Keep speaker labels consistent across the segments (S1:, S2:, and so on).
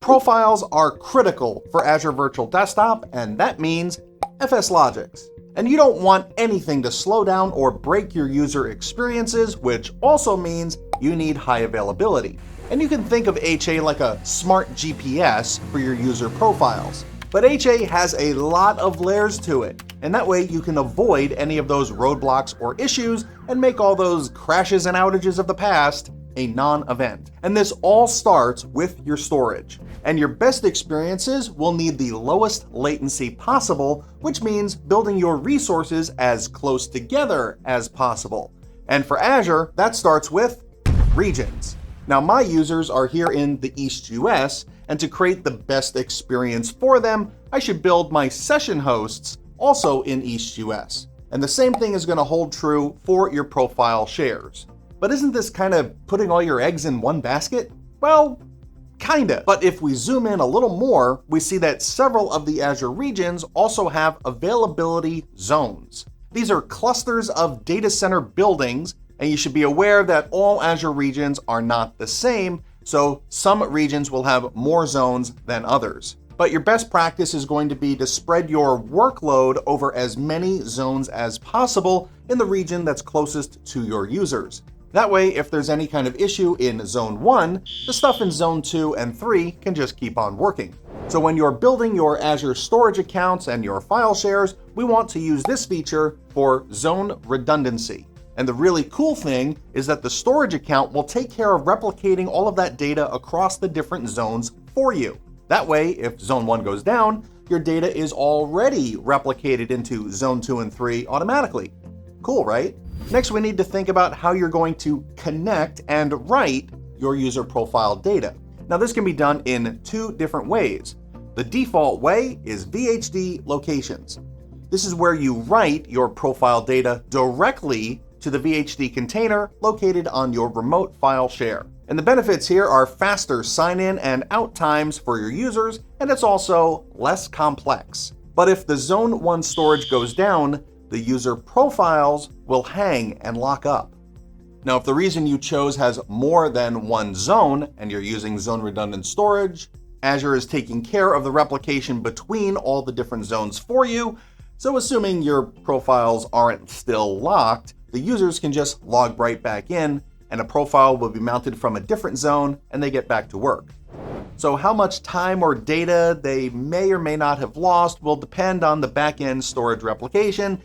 S1: Profiles are critical for Azure Virtual Desktop, and that means FSLogix. And you don't want anything to slow down or break your user experiences, which also means you need high availability. And you can think of HA like a smart GPS for your user profiles. But HA has a lot of layers to it, and that way you can avoid any of those roadblocks or issues and make all those crashes and outages of the past a non-event. And this all starts with your storage. And your best experiences will need the lowest latency possible, which means building your resources as close together as possible. And for Azure, that starts with regions. Now, my users are here in the East US, and to create the best experience for them, I should build my session hosts also in East US. And the same thing is going to hold true for your profile shares. But isn't this kind of putting all your eggs in one basket? Well, kinda. But if we zoom in a little more, we see that several of the Azure regions also have availability zones. These are clusters of data center buildings, and you should be aware that all Azure regions are not the same, so some regions will have more zones than others. But your best practice is going to be to spread your workload over as many zones as possible in the region that's closest to your users. That way, if there's any kind of issue in Zone 1, the stuff in Zone 2 and 3 can just keep on working. So when you're building your Azure storage accounts and your file shares, we want to use this feature for zone redundancy. And the really cool thing is that the storage account will take care of replicating all of that data across the different zones for you. That way, if Zone 1 goes down, your data is already replicated into Zone 2 and 3 automatically. Cool, right? Next, we need to think about how you're going to connect and write your user profile data. Now, this can be done in two different ways. The default way is VHDLocations. This is where you write your profile data directly to the VHD container located on your remote file share. And the benefits here are faster sign-in and out times for your users, and it's also less complex. But if the Zone 1 storage goes down, the user profiles will hang and lock up. Now, if the region you chose has more than one zone and you're using zone redundant storage, Azure is taking care of the replication between all the different zones for you. So assuming your profiles aren't still locked, the users can just log right back in and a profile will be mounted from a different zone and they get back to work. So how much time or data they may or may not have lost will depend on the back-end storage replication.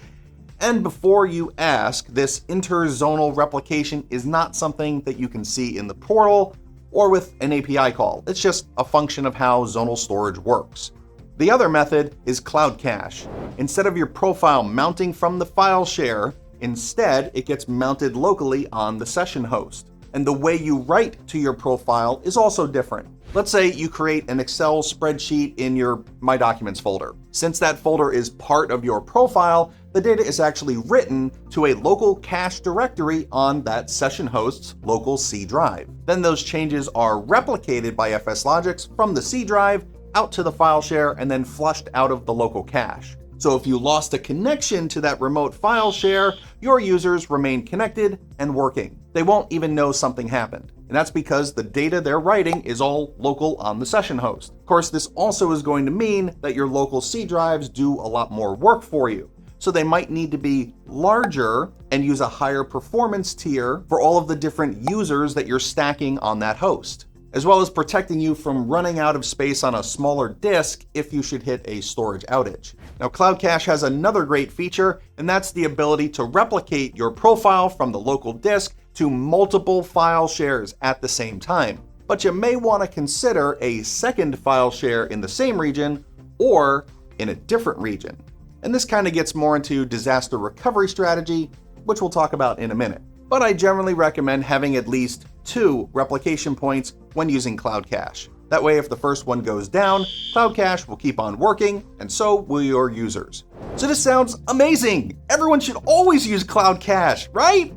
S1: And before you ask, this interzonal replication is not something that you can see in the portal or with an API call. It's just a function of how zonal storage works. The other method is Cloud Cache. Instead of your profile mounting from the file share, instead it gets mounted locally on the session host. And the way you write to your profile is also different. Let's say you create an Excel spreadsheet in your My Documents folder. Since that folder is part of your profile, the data is actually written to a local cache directory on that session host's local C drive. Then those changes are replicated by FSLogix from the C drive out to the file share and then flushed out of the local cache. So if you lost a connection to that remote file share, your users remain connected and working. They won't even know something happened. And that's because the data they're writing is all local on the session host. Of course, this also is going to mean that your local C drives do a lot more work for you. So they might need to be larger and use a higher performance tier for all of the different users that you're stacking on that host, as well as protecting you from running out of space on a smaller disk if you should hit a storage outage. Now, Cloud Cache has another great feature, and that's the ability to replicate your profile from the local disk to multiple file shares at the same time. But you may want to consider a second file share in the same region or in a different region. And this kind of gets more into disaster recovery strategy, which we'll talk about in a minute. But I generally recommend having at least 2 replication points when using Cloud Cache. That way, if the first one goes down, Cloud Cache will keep on working, and so will your users. So this sounds amazing! Everyone should always use Cloud Cache, right?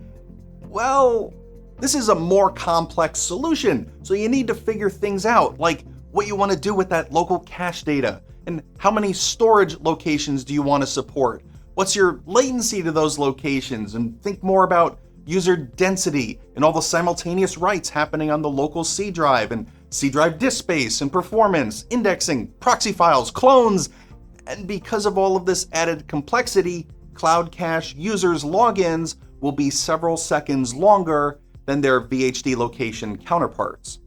S1: Well, this is a more complex solution, so you need to figure things out, like what you want to do with that local cache data, and how many storage locations do you want to support? What's your latency to those locations? And think more about user density and all the simultaneous writes happening on the local C drive, and C drive disk space and performance, indexing, proxy files, clones. And because of all of this added complexity, Cloud Cache users' logins will be several seconds longer than their VHDLocation counterparts.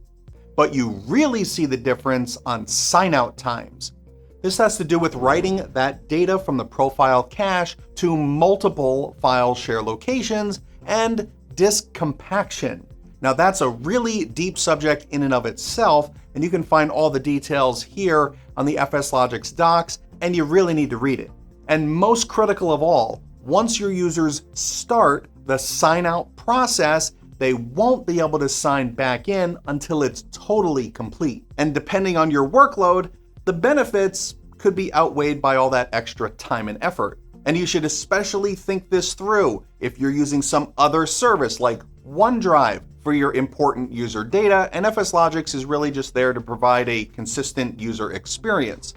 S1: But you really see the difference on sign-out times. This has to do with writing that data from the profile cache to multiple file share locations and disk compaction. Now that's a really deep subject in and of itself, and you can find all the details here on the FSLogix docs, and you really need to read it. And most critical of all, once your users start the sign-out process, they won't be able to sign back in until it's totally complete. And depending on your workload, the benefits could be outweighed by all that extra time and effort. And you should especially think this through if you're using some other service like OneDrive for your important user data, and FSLogix is really just there to provide a consistent user experience.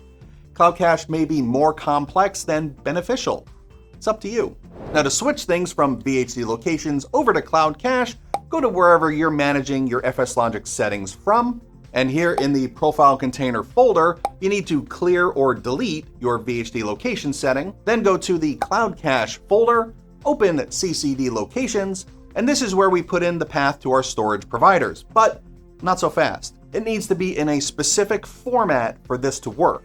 S1: Cloud Cache may be more complex than beneficial. It's up to you. Now to switch things from VHDLocations over to Cloud Cache, go to wherever you're managing your FSLogix settings from, and here in the Profile Container folder, you need to clear or delete your VHDLocation setting, then go to the Cloud Cache folder, open CCDLocations, and this is where we put in the path to our storage providers, but not so fast. It needs to be in a specific format for this to work.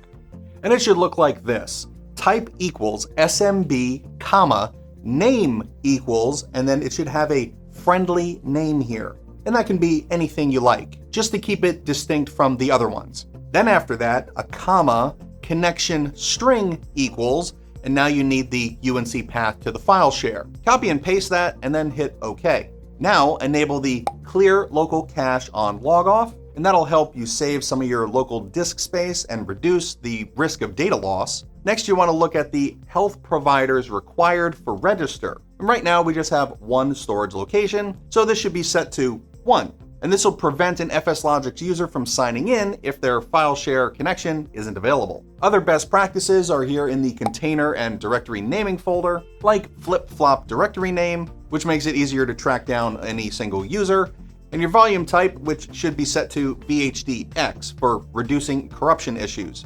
S1: And it should look like this. Type equals SMB, comma, name equals, and then it should have a friendly name here. And that can be anything you like, just to keep it distinct from the other ones. Then after that, a comma, connection string equals, and now you need the UNC path to the file share. Copy and paste that, and then hit OK. Now enable the clear local cache on logoff, and that'll help you save some of your local disk space and reduce the risk of data loss. Next, you want to look at the health providers required for register. And right now, we just have one storage location, so this should be set to 1. And this will prevent an FSLogix user from signing in if their file share connection isn't available. Other best practices are here in the container and directory naming folder, like flip-flop directory name, which makes it easier to track down any single user, and your volume type, which should be set to VHDX for reducing corruption issues.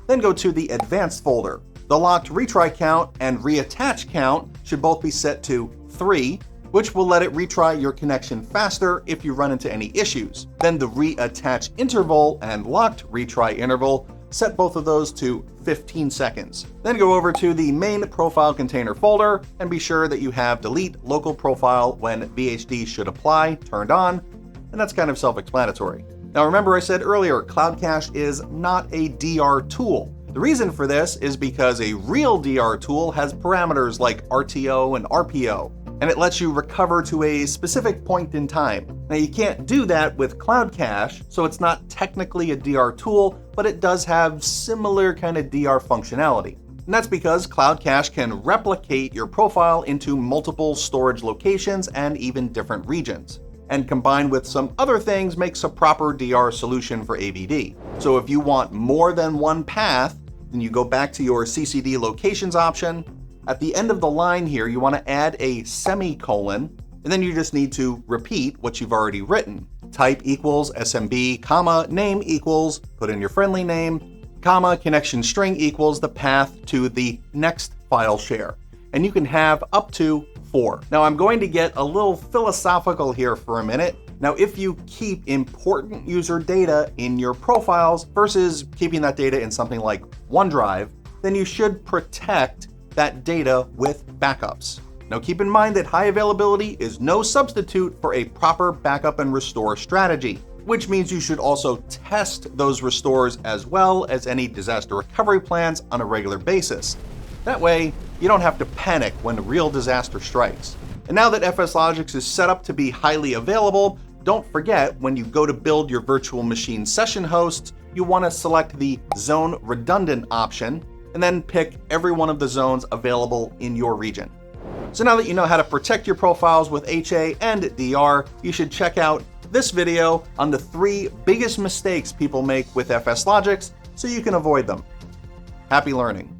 S1: Then go to the advanced folder. The locked retry count and reattach count should both be set to 3, which will let it retry your connection faster if you run into any issues. Then the reattach interval and locked retry interval, set both of those to 15 seconds. Then go over to the main profile container folder and be sure that you have delete local profile when VHD should apply turned on, and that's kind of self-explanatory. Now remember I said earlier, Cloud Cache is not a DR tool. The reason for this is because a real DR tool has parameters like RTO and RPO, and it lets you recover to a specific point in time. Now you can't do that with Cloud Cache, so it's not technically a DR tool, but it does have similar kind of DR functionality. And that's because Cloud Cache can replicate your profile into multiple storage locations and even different regions. And combined with some other things makes a proper DR solution for AVD. So if you want more than one path, then you go back to your CCDLocations option. At the end of the line here, you want to add a semicolon, and then you just need to repeat what you've already written. Type equals SMB, comma, name equals, put in your friendly name, comma, connection string equals the path to the next file share. And you can have up to 4. Now I'm going to get a little philosophical here for a minute. Now if you keep important user data in your profiles versus keeping that data in something like OneDrive, then you should protect that data with backups. Now keep in mind that high availability is no substitute for a proper backup and restore strategy, which means you should also test those restores as well as any disaster recovery plans on a regular basis. That way, you don't have to panic when a real disaster strikes. And now that FSLogix is set up to be highly available, don't forget when you go to build your virtual machine session hosts, you want to select the zone redundant option and then pick every one of the zones available in your region. So now that you know how to protect your profiles with HA and DR, you should check out this video on the 3 biggest mistakes people make with FSLogix so you can avoid them. Happy learning.